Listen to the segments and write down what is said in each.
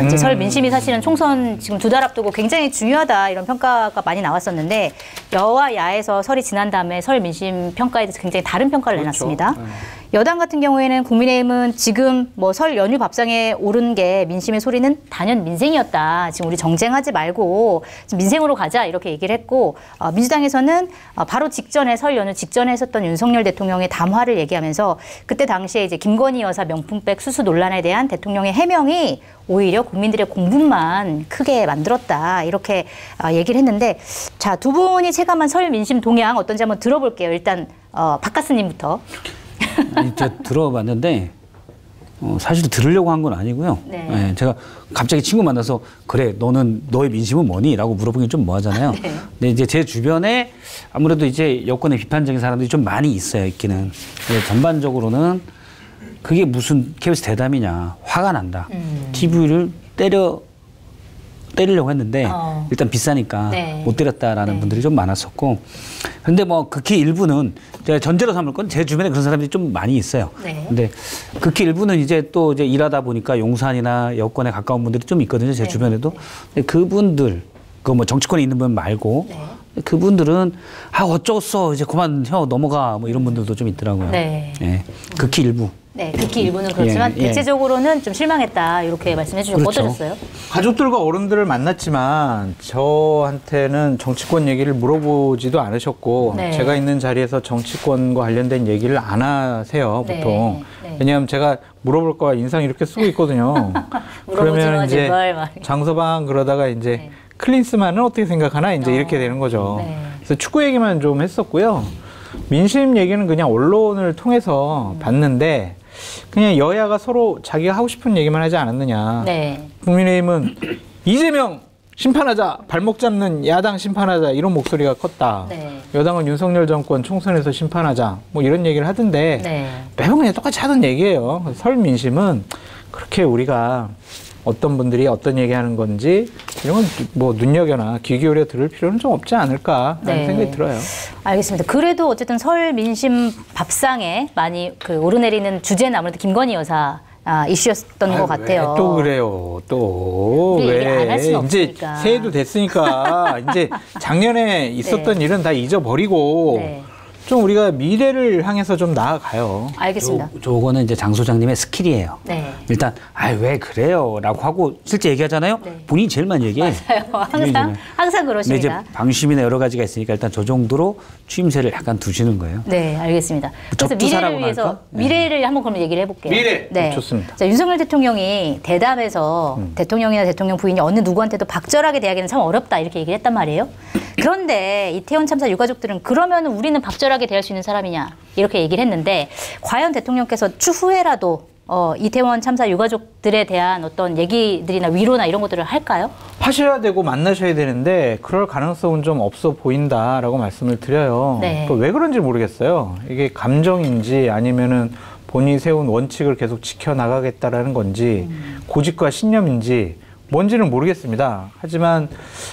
이제 설 민심이 사실은 총선 지금 2달 앞두고 굉장히 중요하다 이런 평가가 많이 나왔었는데 여와 야에서 설이 지난 다음에 설 민심 평가에 대해서 굉장히 다른 평가를 내놨습니다. 여당 같은 경우에는 국민의힘은 지금 뭐 설 연휴 밥상에 오른 게 민심의 소리는 단연 민생이었다. 지금 우리 정쟁하지 말고 민생으로 가자 이렇게 얘기를 했고 민주당에서는 바로 직전에 설 연휴 직전에 했었던 윤석열 대통령의 담화를 얘기하면서 그때 당시에 이제 김건희 여사 명품백 수수 논란에 대한 대통령의 해명이 오히려 국민들의 공분만 크게 만들었다 이렇게 얘기를 했는데 자, 두 분이 체감한 설 민심 동향 어떤지 한번 들어볼게요. 일단 박가스님부터. 제가 들어봤는데 사실 들으려고 한 건 아니고요. 네. 네, 제가 갑자기 친구 만나서 그래 너는 너의 민심은 뭐니? 라고 물어보기 좀 뭐하잖아요. 네. 근데 이제 제 주변에 아무래도 이제 여권에 비판적인 사람들이 좀 많이 있어요. 있기는. 근데 전반적으로는 그게 무슨 KBS 대담이냐. 화가 난다. TV를 때리려고 했는데 일단 비싸니까 네. 못 때렸다라는 분들이 좀 많았었고 근데 뭐 극히 일부는 제가 전제로 삼을 건 제 주변에 그런 사람들이 좀 많이 있어요. 네. 근데 극히 일부는 이제 또 이제 일하다 보니까 용산이나 여권에 가까운 분들이 좀 있거든요. 제 주변에도. 근데 그분들 그 뭐 정치권에 있는 분 말고 그분들은 어쩌겠어 이제 그만 넘어가 뭐 이런 분들도 좀 있더라고요. 네. 네. 극히 일부. 네, 극히 일부는 그렇지만 대체적으로는 좀 실망했다 이렇게 말씀해 주셨고 그렇죠. 어떠셨어요? 가족들과 어른들을 만났지만 저한테는 정치권 얘기를 물어보지도 않으셨고 네. 제가 있는 자리에서 정치권과 관련된 얘기를 안 하세요 보통. 네. 왜냐하면 제가 물어볼 거야 인상 이렇게 쓰고 있거든요. 그러면 이제 장서방 그러다가 이제 클린스만은 어떻게 생각하나 이제 이렇게 되는 거죠. 네. 그래서 축구 얘기만 좀 했었고요. 민심 얘기는 그냥 언론을 통해서 봤는데 그냥 여야가 서로 자기가 하고 싶은 얘기만 하지 않았느냐. 네. 국민의힘은 이재명 심판하자, 발목 잡는 야당 심판하자 이런 목소리가 컸다. 네. 여당은 윤석열 정권 총선에서 심판하자 뭐 이런 얘기를 하던데 네. 매번 그냥 똑같이 하던 얘기예요. 설 민심은 그렇게 우리가 어떤 분들이 어떤 얘기하는 건지 이런 건 뭐 눈여겨나 귀 기울여 들을 필요는 좀 없지 않을까라는 생각이 들어요. 알겠습니다. 그래도 어쨌든 설 민심 밥상에 많이 오르내리는 주제는 아무래도 김건희 여사 이슈였던 것 같아요. 또 그래요. 또 왜? 이제 새해도 됐으니까 이제 작년에 있었던 일은 다 잊어버리고 좀 우리가 미래를 향해서 좀 나아가요. 알겠습니다. 저거는 이제 장 소장님의 스킬이에요. 네. 일단 왜 그래요? 라고 하고 실제 얘기하잖아요. 본인이 제일 많이 얘기해. 맞아요. 항상 그러십니다. 근데 이제 방심이나 여러 가지가 있으니까 일단 저 정도로 추임새를 약간 두시는 거예요. 네, 알겠습니다. 그래서 미래를 위해서 미래를 한번 그러면 얘기를 해볼게요. 미래. 네. 좋습니다. 자, 윤석열 대통령이 대담에서 대통령이나 대통령 부인이 어느 누구한테도 박절하게 대하기는 참 어렵다 이렇게 얘기를 했단 말이에요. 그런데 이태원 참사 유가족들은 그러면 우리는 박절하게 대할 수 있는 사람이냐 이렇게 얘기를 했는데 과연 대통령께서 추후에라도 이태원 참사 유가족들에 대한 어떤 얘기들이나 위로나 이런 것들을 할까요? 하셔야 되고 만나셔야 되는데 그럴 가능성은 좀 없어 보인다라고 말씀을 드려요. 네. 또 왜 그런지 모르겠어요. 이게 감정인지 아니면은 본인이 세운 원칙을 계속 지켜나가겠다라는 건지 고집과 신념인지 뭔지는 모르겠습니다. 하지만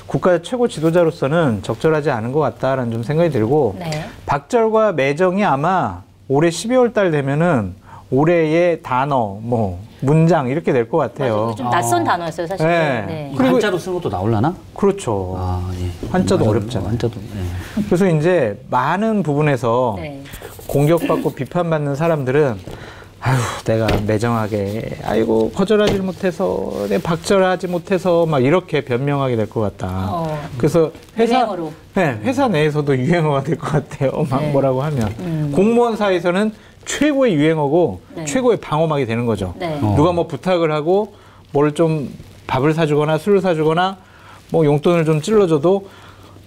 국가 최고 지도자로서는 적절하지 않은 것 같다라는 좀 생각이 들고 박절과 매정이 아마 올해 12월 달 되면은 올해의 단어, 뭐 문장 이렇게 될 것 같아요. 맞아요. 좀 낯선 단어였어요, 사실. 네. 그리고 한자로 쓰는 것도 나올라나? 그렇죠. 예. 한자도 어렵잖아요. 한자도. 그래서 이제 많은 부분에서 공격받고 비판받는 사람들은 아유, 내가 매정하게, 아이고, 거절하지 못해서, 내가 박절하지 못해서, 막 이렇게 변명하게 될 것 같다. 그래서 회사 내에서도 유행어가 될 것 같아요. 막 뭐라고 하면. 공무원 사이에서는 최고의 유행어고 최고의 방어막이 되는 거죠. 누가 뭐 부탁을 하고 뭘 좀 밥을 사주거나 술을 사주거나 뭐 용돈을 좀 찔러줘도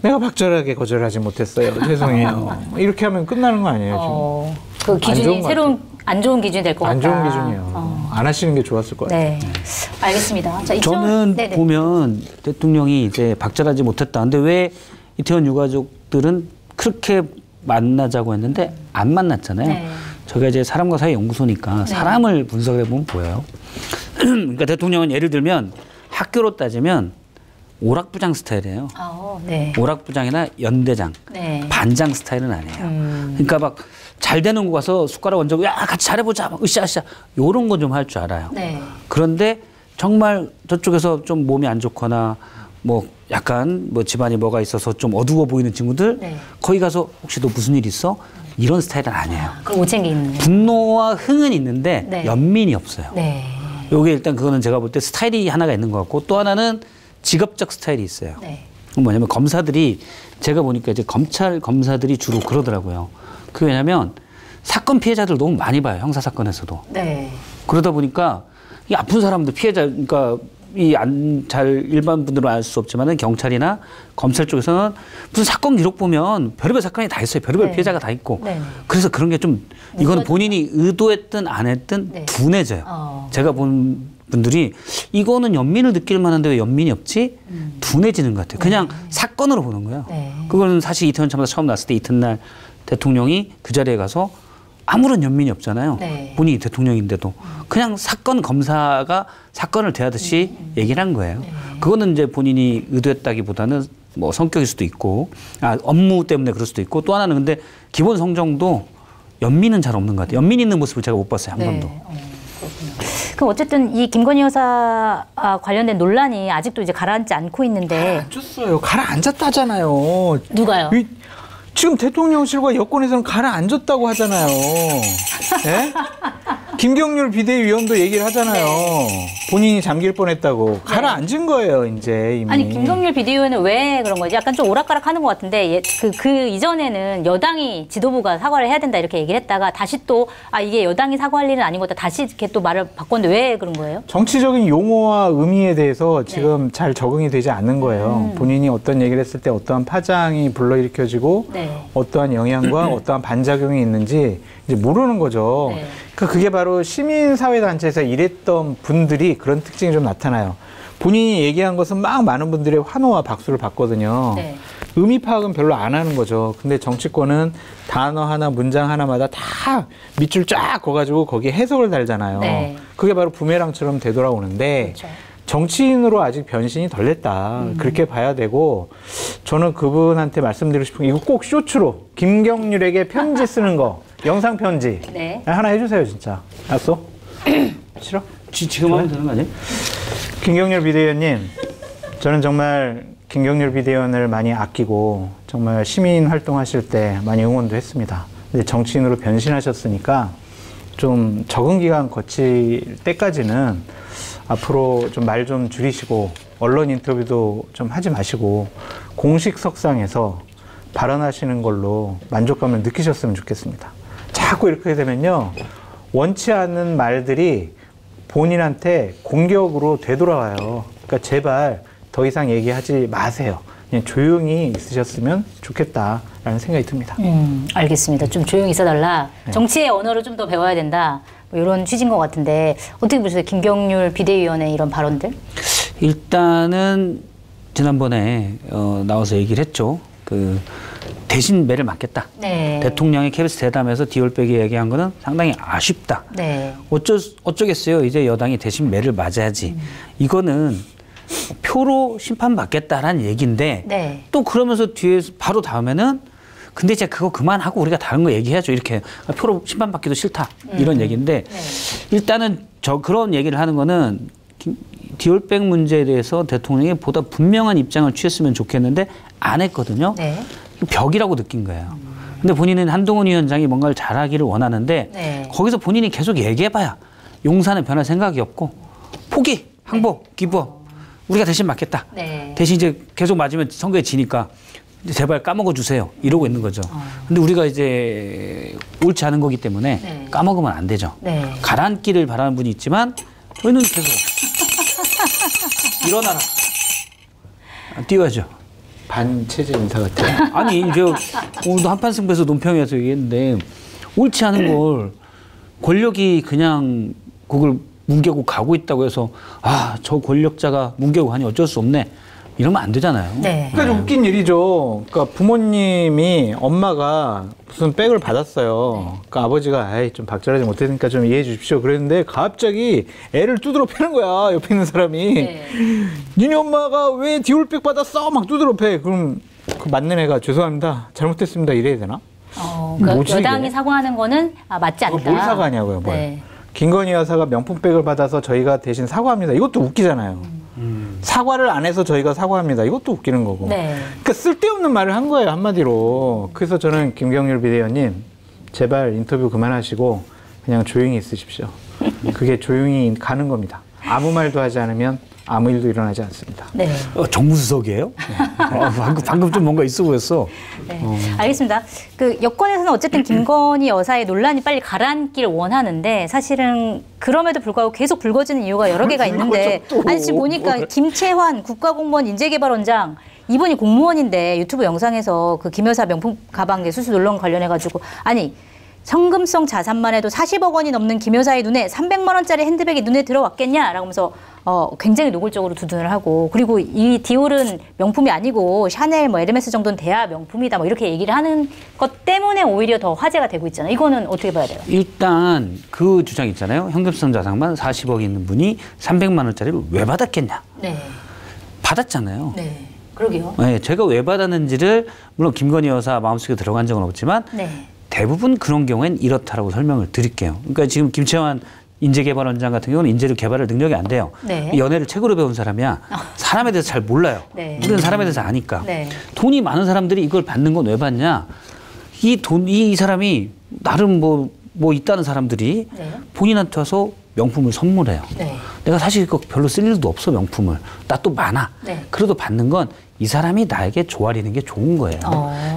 내가 박절하게 거절하지 못했어요. 죄송해요. 이렇게 하면 끝나는 거 아니에요, 지금? 그 기준이 새로운 안 좋은 기준이 될 것 같다. 안 좋은 기준이에요. 안 하시는 게 좋았을 것 같아요. 네. 알겠습니다. 자, 저는 보면 대통령이 이제 박절하지 못했다. 근데 왜 이태원 유가족들은 그렇게 만나자고 했는데 안 만났잖아요. 저희가 이제 사람과 사회 연구소니까 사람을 분석해 보면 보여요. 그러니까 대통령은 예를 들면 학교로 따지면 오락부장 스타일이에요. 오락부장이나 연대장, 반장 스타일은 아니에요. 그러니까 막 잘 되는 거 가서 숟가락 얹고 야 같이 잘해보자, 으쌰으쌰 이런 거 좀 할 줄 알아요. 그런데 정말 저쪽에서 좀 몸이 안 좋거나 뭐 약간 뭐 집안이 뭐가 있어서 좀 어두워 보이는 친구들 네. 거기 가서 혹시 너 무슨 일 있어? 이런 스타일은 아니에요. 그럼 오챙기 있는 거예요. 분노와 흥은 있는데 네. 연민이 없어요. 네. 요게 일단 그거는 제가 볼 때 스타일이 하나가 있는 것 같고 또 하나는 직업적 스타일이 있어요. 네. 뭐냐면 검사들이 제가 보니까 이제 검찰 검사들이 주로 그러더라고요. 그 왜냐면 사건 피해자들 너무 많이 봐요. 형사 사건에서도. 네. 그러다 보니까 이 아픈 사람들 피해자 그러니까 이 잘 일반 분들은 알 수 없지만은 경찰이나 검찰 쪽에서는 무슨 사건 기록 보면 별의별 사건이 다 있어요. 별의별 네. 피해자가 다 있고. 네. 그래서 그런 게 좀 이건 본인이 의도했든 안 했든 네. 둔해져요. 제가 본 분들이 이거는 연민을 느낄 만한데 왜 연민이 없지? 둔해지는 것 같아요. 그냥 사건으로 보는 거예요. 네. 그거는 사실 이태원 참사 처음 났을 때 이튿날 대통령이 그 자리에 가서 아무런 연민이 없잖아요. 네. 본인이 대통령인데도 그냥 사건 검사가 사건을 대하듯이 얘기를 한 거예요. 그거는 이제 본인이 의도했다기보다는 뭐 성격일 수도 있고 업무 때문에 그럴 수도 있고 또 하나는 근데 기본 성정도 연민은 잘 없는 것 같아요. 연민 있는 모습을 제가 못 봤어요. 한 번도. 그렇군요. 그럼 어쨌든 이 김건희 여사 관련된 논란이 아직도 이제 가라앉지 않고 있는데 가라앉았어요. 가라앉았다잖아요. 누가요? 지금 대통령실과 여권에서는 가라앉았다고 하잖아요. 네? 김경률 비대위원도 얘기를 하잖아요. 본인이 잠길 뻔했다고. 가라앉은 거예요, 이제 이미. 아니 김경률 비대위원은 왜 그런 거지? 약간 좀 오락가락하는 것 같은데 그 이전에는 여당이 지도부가 사과를 해야 된다 이렇게 얘기를 했다가 다시 또 이게 여당이 사과할 일은 아닌 거다 다시 이렇게 또 말을 바꿨는데 왜 그런 거예요? 정치적인 용어와 의미에 대해서 지금 잘 적응이 되지 않는 거예요. 본인이 어떤 얘기를 했을 때 어떠한 파장이 불러일으켜지고 어떠한 영향과 어떠한 반작용이 있는지 이제 모르는 거죠. 그러니까 그게 바로 시민사회단체에서 일했던 분들이 그런 특징이 좀 나타나요. 본인이 얘기한 것은 막 많은 분들의 환호와 박수를 받거든요. 의미 파악은 별로 안 하는 거죠. 근데 정치권은 단어 하나, 문장 하나마다 다 밑줄 쫙 그어가지고 거기에 해석을 달잖아요. 그게 바로 부메랑처럼 되돌아오는데 정치인으로 아직 변신이 덜 됐다. 그렇게 봐야 되고 저는 그분한테 말씀드리고 싶은 게 이거 꼭 쇼츠로 김경률에게 편지 쓰는 거 영상 편지 하나 해주세요 진짜. 알았어? 싫어? 지금 하면 되는 거 아니에요? 김경률 비대위원님, 저는 정말 김경률 비대위원을 많이 아끼고 정말 시민 활동하실 때 많이 응원도 했습니다. 근데 정치인으로 변신하셨으니까 좀 적응 기간 거칠 때까지는 앞으로 좀 말 좀 줄이시고 언론 인터뷰도 좀 하지 마시고 공식 석상에서 발언하시는 걸로 만족감을 느끼셨으면 좋겠습니다. 자꾸 이렇게 되면요, 원치 않는 말들이 본인한테 공격으로 되돌아와요. 그러니까 제발 더 이상 얘기하지 마세요. 그냥 조용히 있으셨으면 좋겠다라는 생각이 듭니다. 알겠습니다. 좀 조용히 있어달라. 정치의 언어를 좀 더 배워야 된다. 뭐 이런 취지인 것 같은데 어떻게 보세요? 김경률 비대위원의 이런 발언들? 일단은 지난번에 나와서 얘기를 했죠. 그 대신 매를 맞겠다. 대통령이 KBS 대담에서 디올백이 얘기한 거는 상당히 아쉽다. 어쩌겠어요. 이제 여당이 대신 매를 맞아야지. 이거는 표로 심판받겠다라는 얘기인데 또 그러면서 뒤에서 바로 다음에는 근데 이제 그거 그만하고 우리가 다른 거 얘기해야죠. 이렇게 표로 심판받기도 싫다. 이런 얘기인데 일단은 그런 얘기를 하는 거는 디올백 문제에 대해서 대통령이 보다 분명한 입장을 취했으면 좋겠는데 안 했거든요. 벽이라고 느낀 거예요. 근데 본인은 한동훈 위원장이 뭔가를 잘하기를 원하는데 거기서 본인이 계속 얘기해봐야 용산은 변할 생각이 없고 포기, 항복, 기부업 우리가 대신 맞겠다. 대신 이제 계속 맞으면 선거에 지니까 제발 까먹어 주세요. 이러고 있는 거죠. 근데 우리가 이제 옳지 않은 거기 때문에 까먹으면 안 되죠. 가라앉기를 바라는 분이 있지만 저희는 계속 일어나라. 뛰어야죠. 반체제 인사 같아요. 아니 이제 오늘도 한판 승부에서 논평에서 얘기했는데 옳지 않은 걸 권력이 그냥 그걸 뭉개고 가고 있다고 해서 저 권력자가 뭉개고 가니 어쩔 수 없네. 이러면 안 되잖아요. 그러니까 좀 웃긴 일이죠. 그러니까 부모님이 엄마가 무슨 백을 받았어요. 그러니까 아버지가 좀 박절하지 못했으니까 좀 이해해 주십시오. 그랬는데 갑자기 애를 두드러 패는 거야. 옆에 있는 사람이. 니네 엄마가 왜 디올백 받았어? 막 두드러 패. 그럼 그 맞는 애가 죄송합니다. 잘못했습니다. 이래야 되나? 그러니까 여당이 사과하는 거는 맞지 않다. 뭘 사과하냐고요. 뭘. 김건희 여사가 명품백을 받아서 저희가 대신 사과합니다. 이것도 웃기잖아요. 사과를 안 해서 저희가 사과합니다. 이것도 웃기는 거고. 네. 그러니까 쓸데없는 말을 한 거예요, 한마디로. 그래서 저는 김경률 비대위원님 제발 인터뷰 그만하시고 그냥 조용히 있으십시오. 그게 조용히 가는 겁니다. 아무 말도 하지 않으면 아무 일도 일어나지 않습니다. 네. 정무수석이에요? 방금 좀 뭔가 있어 보였어. 네. 알겠습니다. 그 여권에서는 어쨌든 김건희 여사의 논란이 빨리 가라앉길 원하는데 사실은 그럼에도 불구하고 계속 불거지는 이유가 여러 개가 있는데 아니 지금 보니까 김채환 국가공무원 인재개발원장 이분이 공무원인데 유튜브 영상에서 그 김 여사 명품 가방 수수 논란 관련해 가지고 아니 현금성 자산만 해도 40억 원이 넘는 김 여사의 눈에 300만 원짜리 핸드백이 눈에 들어왔겠냐라고 하면서 굉장히 노골적으로 두둔을 하고 그리고 이 디올은 명품이 아니고 샤넬 뭐 에르메스 정도는 돼야 명품이다 뭐 이렇게 얘기를 하는 것 때문에 오히려 더 화제가 되고 있잖아요. 이거는 어떻게 봐야 돼요? 일단 그 주장 있잖아요. 현금성 자산만 40억 있는 분이 300만 원짜리를 왜 받았겠냐. 네. 받았잖아요. 네. 그러게요. 네, 제가 왜 받았는지를 물론 김건희 여사 마음속에 들어간 적은 없지만 네. 대부분 그런 경우엔 이렇다라고 설명을 드릴게요. 그러니까 지금 김채환 인재개발원장 같은 경우는 인재를 개발할 능력이 안 돼요. 네. 연애를 책으로 배운 사람이야. 사람에 대해서 잘 몰라요. 네. 우리는 사람에 대해서 아니까. 네. 돈이 많은 사람들이 이걸 받는 건 왜 받냐? 이 사람이 나름 뭐 있다는 사람들이 네. 본인한테 와서 명품을 선물해요. 네. 내가 사실 그거 별로 쓸 일도 없어 명품을. 나 또 많아. 네. 그래도 받는 건 이 사람이 나에게 조아리는 게 좋은 거예요.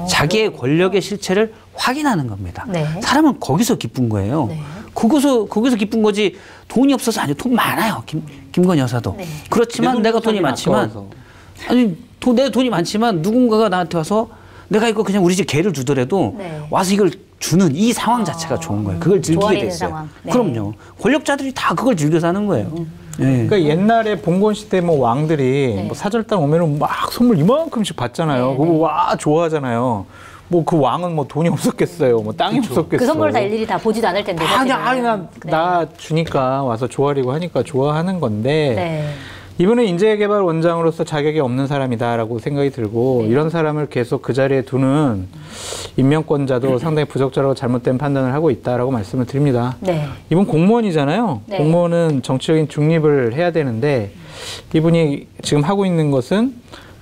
자기의 권력의 실체를 확인하는 겁니다. 네. 사람은 거기서 기쁜 거예요. 네. 거기서 기쁜 거지 돈이 없어서 아니요. 돈 많아요. 김건희 여사도. 네. 그렇지만 내가 돈이 많지만 아니 내 돈이 많지만 누군가가 나한테 와서 내가 이거 그냥 우리 집 개를 주더라도 네. 와서 이걸 주는 이 상황 자체가 좋은 거예요. 그걸 즐기게 조아리는 됐어요. 상황. 네. 그럼요. 권력자들이 다 그걸 즐겨 사는 거예요. 네. 그러니까 옛날에 봉건 시대 뭐 왕들이 네. 뭐 사절단 오면은 막 선물 이만큼씩 받잖아요. 네, 그거 와 좋아하잖아요. 뭐 그 왕은 뭐 돈이 없었겠어요. 뭐 땅이 없었겠어요. 그 선물을 다 일일이 다 보지도 않을 텐데. 아니 사실은. 나 주니까 와서 조아리고 하니까 좋아하는 건데 네. 이분은 인재개발원장으로서 자격이 없는 사람이다라고 생각이 들고 이런 사람을 계속 그 자리에 두는 임명권자도 상당히 부적절하고 잘못된 판단을 하고 있다라고 말씀을 드립니다. 네. 이분 공무원이잖아요. 네. 공무원은 정치적인 중립을 해야 되는데 이분이 지금 하고 있는 것은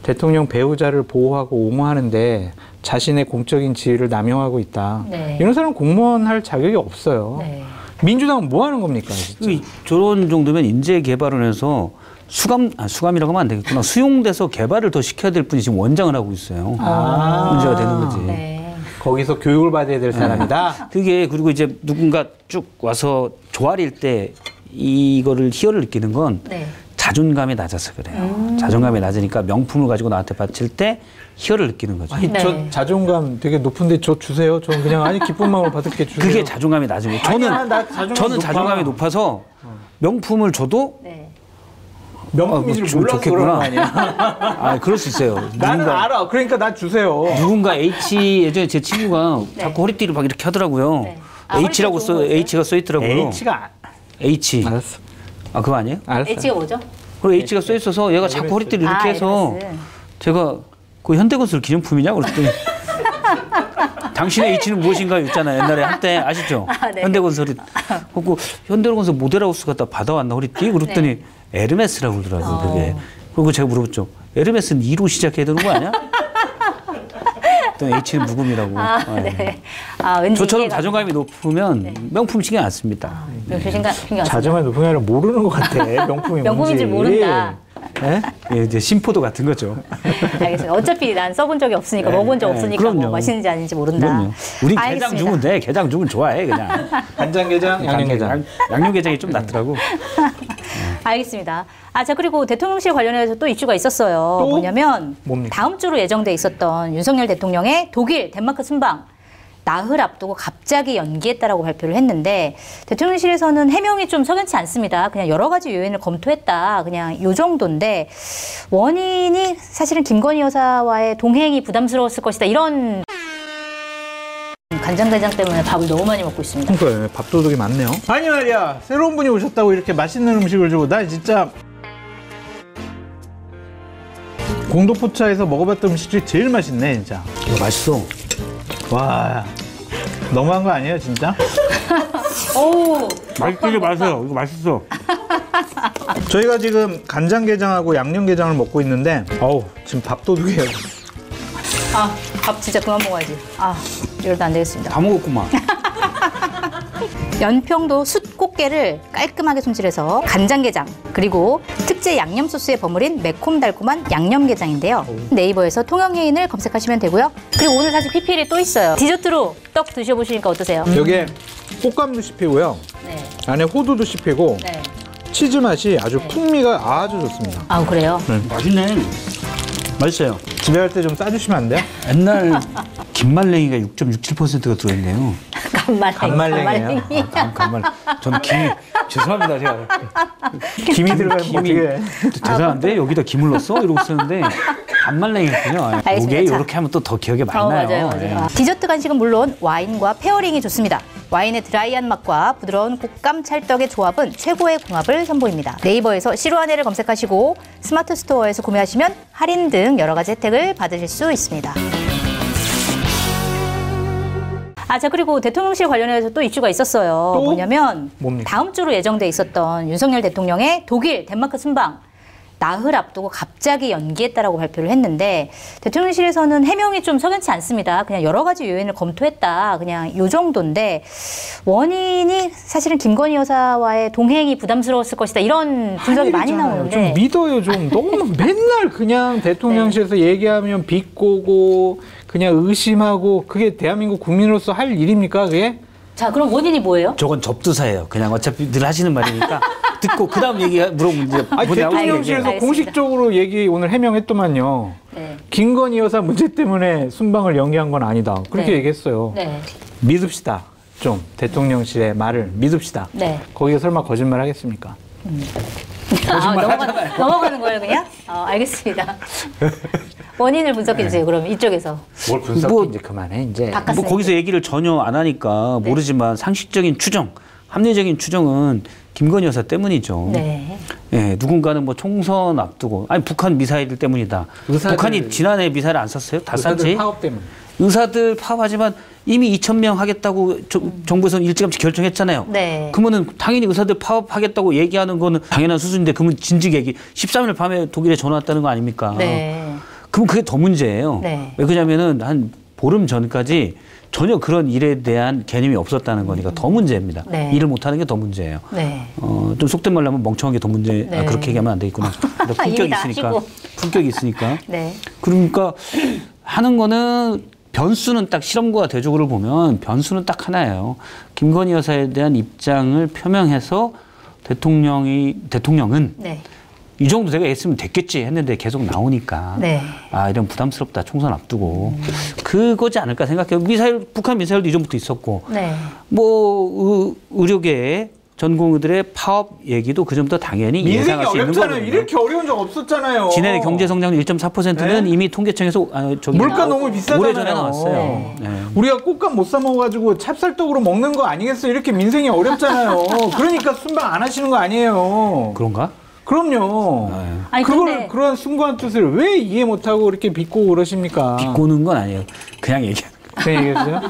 대통령 배우자를 보호하고 옹호하는데 자신의 공적인 지위를 남용하고 있다. 네. 이런 사람은 공무원 할 자격이 없어요. 네. 민주당은 뭐 하는 겁니까, 진짜? 저런 정도면 인재개발원에서 수감이라고 하면 안 되겠구나. 수용돼서 개발을 더 시켜야 될 분이 지금 원장을 하고 있어요. 문제가 되는 거지. 네. 거기서 교육을 받아야 될 사람이다. 그게 그리고 이제 누군가 쭉 와서 조아릴 때 이거를 희열을 느끼는 건 네. 자존감이 낮아서 그래요. 자존감이 낮으니까 명품을 가지고 나한테 바칠 때 희열을 느끼는 거죠. 아니, 네. 저 자존감 되게 높은데 저 주세요. 저는 그냥 아니 기쁜 마음으로 받을게 주세요. 그게 자존감이 낮은 거예요. 아니야, 나 자존감이 높아. 자존감이 높아서 명품을 줘도 네. 명품인지를 좀 몰라서 그런 거 아니야. 아, 그럴 수 있어요. 나는 알아. 그러니까 나 주세요. 누군가 H 예전에 제 친구가 네. 자꾸 허리띠를 막 이렇게 하더라고요. 네. 아, H라고 허리띠 좋은 거였어요? H가 써 있더라고요. H가 H. 알았어. 아, 그거 아니에요? 알았어. H가 뭐죠? 그리고 H가 써 있어서 얘가 자꾸 허리띠를 이렇게 해서 에르메스. 제가 그 현대건설 기념품이냐 그랬더니 당신의 H는 무엇인가 있잖아요. 옛날에 한때 아시죠? 아, 네. 현대건설이 그 현대건설 모델하우스 갖다 받아왔나 허리띠 그랬더니 네. 에르메스라고 그러더라고요. 그게. 그리고 제가 물어봤죠. 에르메스는 E로 시작해야 되는 거 아니야? 또 H는 묵음이라고. 아, 네. 아, 왠지 저처럼 이해가 자존감이 높으면 네. 명품 신경 안 씁니다. 명품 신경 안 씁니다. 자존감이 높은 게 아니라 모르는 것 같아. 명품이 명품인 줄 뭔지. 모른다. 네? 예, 이제 심포도 같은 거죠. 알겠습니다. 어차피 난 써본 적이 없으니까 먹은 적 없으니까 그럼요. 뭐 맛있는지 아닌지 모른다. 그럼요. 우린 게장 알겠습니다. 주면 돼. 게장 주면 좋아해 그냥. 간장게장, 양념게장. 양념게장이 좀 낫더라고. 알겠습니다. 아, 자, 그리고 대통령실 관련해서 또 이슈가 있었어요. 또? 뭐냐면 뭡니까? 다음 주로 예정돼 있었던 윤석열 대통령의 독일, 덴마크 순방 나흘 앞두고 갑자기 연기했다라고 발표를 했는데 대통령실에서는 해명이 좀 석연치 않습니다. 그냥 여러 가지 요인을 검토했다. 그냥 요 정도인데 원인이 사실은 김건희 여사와의 동행이 부담스러웠을 것이다. 이런 간장게장 때문에 밥을 너무 많이 먹고 있습니다. 그러니까 밥도둑이 많네요. 아니 말이야. 새로운 분이 오셨다고 이렇게 맛있는 음식을 주고 나 진짜 공도포차에서 먹어봤던 음식 중에 제일 맛있네 진짜. 이거 맛있어. 와 너무한 거 아니에요 진짜? 오. 맛있게 마세요. 이거 맛있어. 저희가 지금 간장게장하고 양념게장을 먹고 있는데 지금 밥도둑이에요. 아, 밥 진짜 그만 먹어야지. 아, 이러다 안 되겠습니다. 다 먹었구만. 연평도 숯꽃게를 깔끔하게 손질해서 간장게장 그리고 특제 양념 소스에 버무린 매콤달콤한 양념게장인데요. 네이버에서 통영해인을 검색하시면 되고요. 그리고 오늘 사실 PPL이 또 있어요. 디저트로 떡 드셔보시니까 어떠세요? 여기에 꽃감도 씹히고요. 네. 안에 호두도 씹히고 네. 치즈 맛이 아주 풍미가 아주 좋습니다. 아, 그래요? 맛있네. 맛있어요. 집에 갈 때 좀 싸주시면 안 돼요? 옛날 김말랭이가 6.67%가 들어있네요. 간말랭이에요. 간말. 저는 죄송합니다. 제가. 김이 들어가면 어떻게 죄송한데 여기다 김을 넣었어? 이러고 있었는데 간말랭이였군요. 이게 자. 이렇게 하면 또 더 기억에 많이 나요. 맞아요. 예. 아, 디저트 간식은 물론 와인과 페어링이 좋습니다. 와인의 드라이한 맛과 부드러운 곶감 찰떡의 조합은 최고의 궁합을 선보입니다. 네이버에서 시루아네를 검색하시고 스마트 스토어에서 구매하시면 할인 등 여러 가지 혜택을 받으실 수 있습니다. 아, 자, 그리고 대통령실 관련해서 또 이슈가 있었어요. 또? 뭐냐면 뭡니까? 다음 주로 예정돼 있었던 윤석열 대통령의 독일, 덴마크 순방 나흘 앞두고 갑자기 연기했다라고 발표를 했는데 대통령실에서는 해명이 좀 석연치 않습니다. 그냥 여러 가지 요인을 검토했다. 그냥 요 정도인데 원인이 사실은 김건희 여사와의 동행이 부담스러웠을 것이다. 이런 분석이 많이 나오는데 좀 믿어요. 좀 너무 맨날 그냥 대통령실에서 얘기하면 비꼬고 그냥 의심하고 그게 대한민국 국민으로서 할 일입니까 그게? 자, 그럼 원인이 뭐예요? 저건 접두사예요. 그냥 어차피 늘 하시는 말이니까 듣고 그 다음 얘기 물어보면 이제 대통령실에서 알겠습니다. 공식적으로 얘기 오늘 해명했더만요. 네. 김건희 여사 문제 때문에 순방을 연기한 건 아니다. 그렇게 네. 얘기했어요. 네. 믿읍시다. 좀 대통령실의 말을 믿읍시다. 네. 거기에 설마 거짓말 하겠습니까? 아, 넘어가는 거예요, 그냥? 알겠습니다. 원인을 분석해 주세요. 그럼 이쪽에서. 뭘 분석해 뭐, 이제 그만해 이제. 바꿨어요. 뭐 거기서 얘기를 전혀 안 하니까 네. 모르지만 상식적인 추정, 합리적인 추정은 김건희 여사 때문이죠. 네. 예, 누군가는 뭐 총선 앞두고 아니 북한 미사일 때문이다. 북한이 지난해 미사일 안 썼어요? 다 쐈지. 파업 때문에. 의사들 파업하지만 이미 2,000명 하겠다고 정부에서는 일찌감치 결정했잖아요. 네. 그러면은 당연히 의사들 파업하겠다고 얘기하는 거는 당연한 수준인데 그러면 진즉 얘기 13일 밤에 독일에 전화 왔다는 거 아닙니까? 네. 그럼 그게 더 문제예요. 네. 왜 그러냐면은 한 보름 전까지 전혀 그런 일에 대한 개념이 없었다는 거니까 더 문제입니다. 네. 일을 못하는 게 더 문제예요. 네. 좀 속된 말로 하면 멍청한 게 더 문제. 네. 그렇게 얘기하면 안 되겠구나. 품격이 이미 다 있으니까. 하시고. 품격이 있으니까. 네. 그러니까 하는 거는 변수는 딱 실험과 대조를 보면 변수는 딱 하나예요. 김건희 여사에 대한 입장을 표명해서 대통령은 네. 이 정도 내가 했으면 됐겠지 했는데 계속 나오니까 네. 아 이런 부담스럽다 총선 앞두고 그거지 않을까 생각해요. 북한 미사일도 이전부터 있었고 네. 뭐 의료계에 전공의들의 파업 얘기도 그전부터 당연히 예상할 수 있는 거거든요. 이렇게 어려운 적 없었잖아요. 지난해 경제 성장률 1.4%는 네? 이미 통계청에서 물가 너무 비싸잖아요. 오래전에 나왔어요. 네. 네. 우리가 꽃감 못 사 먹어가지고 찹쌀떡으로 먹는 거 아니겠어? 이렇게 민생이 어렵잖아요. 그러니까 순방 안 하시는 거 아니에요. 그런가? 그럼요. 아니, 근데 그런 숭고한 뜻을 왜 이해 못하고 이렇게 비꼬고 그러십니까? 비꼬는 건 아니에요. 그냥 얘기하는 거. 그 얘기했어요?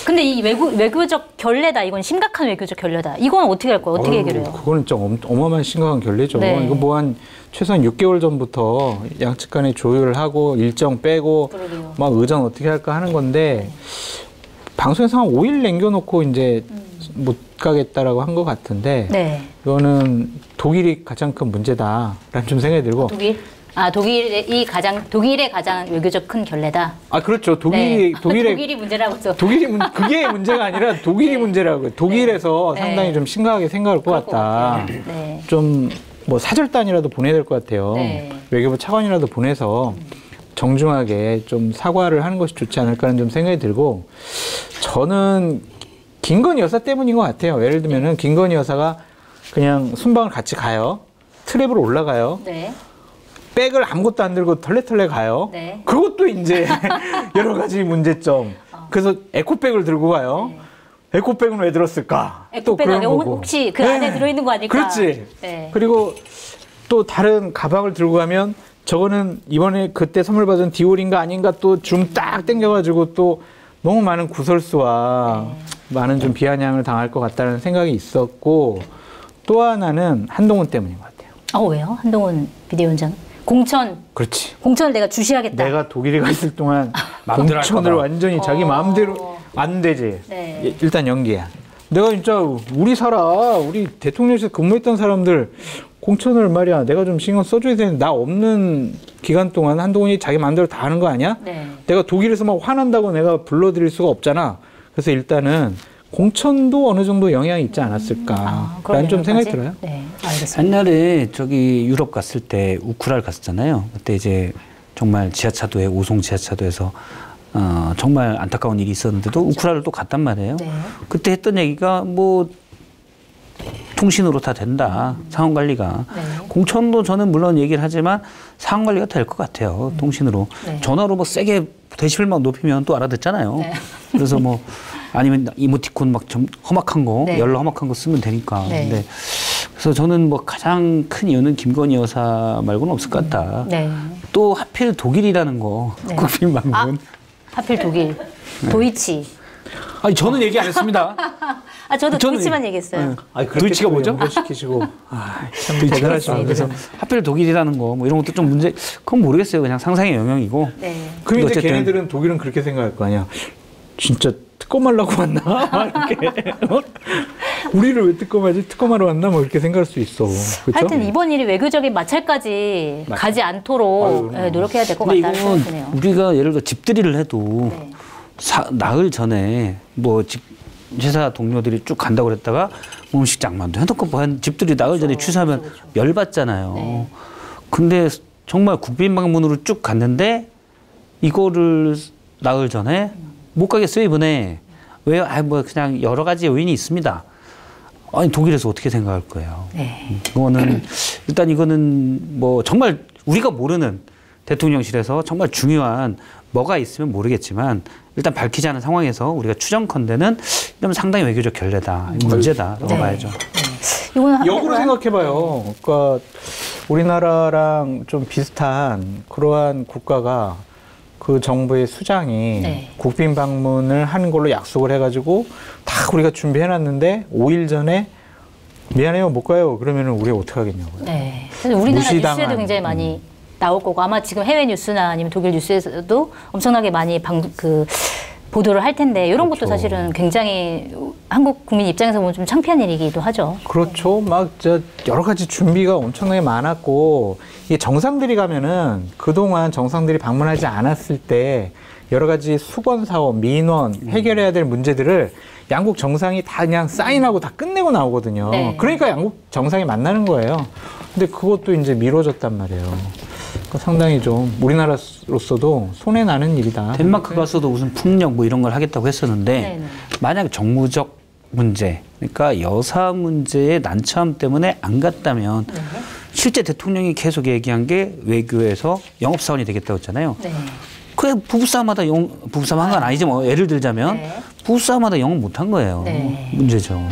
근데 이 외교적 결례다. 이건 심각한 외교적 결례다. 이건 어떻게 할 거예요? 어떻게 해결해요? 그거는 좀 어마어마한 심각한 결례죠. 네. 이거 뭐 한 최소한 6개월 전부터 양측 간에 조율을 하고 일정 빼고 그러게요. 막 의전 어떻게 할까 하는 건데 방송에서 한 5일 남겨놓고 이제 못 가겠다라고 한 것 같은데 네. 이거는 독일이 가장 큰 문제다라는 좀 생각이 들고 독일? 독일의 가장 외교적 큰 결례다. 아 그렇죠. 네. 독일의 독일이 문제라고 써. 그게 문제가 아니라 독일이 문제라고요. 독일에서 네. 상당히 좀 심각하게 생각할 것 같다. 네. 좀 뭐 사절단이라도 보내야 될 것 같아요. 네. 외교부 차관이라도 보내서 정중하게 좀 사과를 하는 것이 좋지 않을까라는 좀 생각이 들고 저는 김건희 여사 때문인 것 같아요. 예를 들면은 김건희 여사가 그냥 순방을 같이 가요. 트랩으로 올라가요. 네. 백을 아무것도 안 들고 털레털레 가요. 네. 그것도 이제 여러 가지 문제점. 그래서 에코백을 들고 가요. 에코백은 왜 들었을까? 또 에코백 그런 안에 거고. 혹시 그 안에 들어있는 거 아닐까? 그렇지. 네. 그리고 또 다른 가방을 들고 가면 저거는 이번에 그때 선물 받은 디올인가 아닌가 또 줌 딱 당겨가지고 또 너무 많은 구설수와 많은 좀 비아냥을 당할 것 같다는 생각이 있었고 또 하나는 한동훈 때문인 것 같아요. 왜요? 한동훈 비대위원장? 공천. 그렇지. 공천을 내가 주시하겠다. 내가 독일에 가 있을 동안 마음대로 공천을 할까 봐. 완전히 자기 마음대로 안 되지. 네. 일단 연기야. 내가 진짜 우리 대통령실에서 근무했던 사람들 공천을 말이야 내가 좀 신경 써줘야 되는데 나 없는 기간 동안 한동훈이 자기 마음대로 다 하는 거 아니야? 네. 내가 독일에서 막 화난다고 내가 불러드릴 수가 없잖아. 그래서 일단은 공천도 어느 정도 영향이 있지 않았을까 라는 좀 생각이 들어요. 네, 알겠습니다. 옛날에 저기 유럽 갔을 때 우크라를 갔었잖아요. 그때 이제 정말 지하차도에 오송 지하차도에서 정말 안타까운 일이 있었는데도 우크라를 또 갔단 말이에요. 네. 그때 했던 얘기가 뭐 통신으로 다 된다. 상황 관리가. 네. 공천도 저는 물론 얘기를 하지만 상황 관리가 될 것 같아요. 통신으로. 네. 전화로 뭐 세게 데시벨만 높이면 또 알아듣잖아요. 네. 그래서 뭐 아니면 이모티콘 막 좀 험악한 거, 네. 열로 험악한 거 쓰면 되니까. 네. 근데 그래서 저는 뭐 가장 큰 이유는 김건희 여사 말고는 없을 것 같다. 네. 또 하필 독일이라는 거, 네. 국빈방문. 하필 독일. 도이치. 아니 저는 얘기 안 했습니다. 저도 저는 도이치만 얘기했어요. 도이치가 뭐죠? 시키시고 참 대단하시네요. 그래서 하필 독일이라는 거 뭐 이런 것도 좀 문제. 그건 모르겠어요. 그냥 상상의 영역이고. 네. 그럼 이제 어쨌든. 걔네들은 독일은 그렇게 생각할 거 아니야. 진짜 특검하려고 왔나? 이렇게. 우리를 왜 특검하지? 특검하러 왔나? 뭐 이렇게 생각할 수 있어. 그렇죠? 하여튼 이번 일이 외교적인 마찰까지 가지 않도록 노력해야 될 것 근데 같다는 이건 생각이 드네요. 우리가 예를 들어 집들이를 해도 네. 나흘 전에 뭐 회사 동료들이 쭉 간다고 그랬다가 음식장만도 해놓고 뭐 집들이 나흘 전에 취소하면 열받잖아요. 네. 근데 정말 국빈방문으로 쭉 갔는데 이거를 나흘 전에 못 가겠어요 이번에. 왜요? 뭐 그냥 여러 가지 요인이 있습니다. 아니 독일에서 어떻게 생각할 거예요? 네. 이거는 뭐 정말 우리가 모르는 대통령실에서 정말 중요한 뭐가 있으면 모르겠지만 일단 밝히지 않은 상황에서 우리가 추정컨대는 이러면 상당히 외교적 결례다, 문제다라고 네. 봐야죠. 이거는 역으로 생각해봐요. 그러니까 우리나라랑 좀 비슷한 그러한 국가가 그 정부의 수장이 네. 국빈 방문을 하는 걸로 약속을 해가지고 다 우리가 준비해놨는데 5일 전에 미안해요 못 가요. 그러면은 우리가 어떻게 하겠냐고요. 네. 그래서 우리나라 무시당한. 뉴스에도 굉장히 많이 나올 거고 아마 지금 해외 뉴스나 아니면 독일 뉴스에서도 엄청나게 많이 보도를 할 텐데 이런 것도 그렇죠. 사실은 굉장히 한국 국민 입장에서 보면 좀 창피한 일이기도 하죠. 그렇죠. 막 여러 가지 준비가 엄청나게 많았고 이게 정상들이 가면은 그동안 정상들이 방문하지 않았을 때 여러 가지 수건 사업, 민원 해결해야 될 문제들을 양국 정상이 다 그냥 사인하고 다 끝내고 나오거든요. 네. 그러니까 양국 정상이 만나는 거예요. 근데 그것도 이제 미뤄졌단 말이에요. 그러니까 상당히 좀 우리나라로서도 손해 나는 일이다. 덴마크 가서도 무슨 풍력 뭐 이런 걸 하겠다고 했었는데 네네. 만약 정무적 문제, 그러니까 여사 문제의 난처함 때문에 안 갔다면 실제 대통령이 계속 얘기한 게 외교에서 영업사원이 되겠다고 했잖아요. 네. 그래 부부싸움하다 부부싸움 한 건 아니지 뭐 예를 들자면 네. 부부싸움하다 영업 못한 거예요. 네. 문제죠.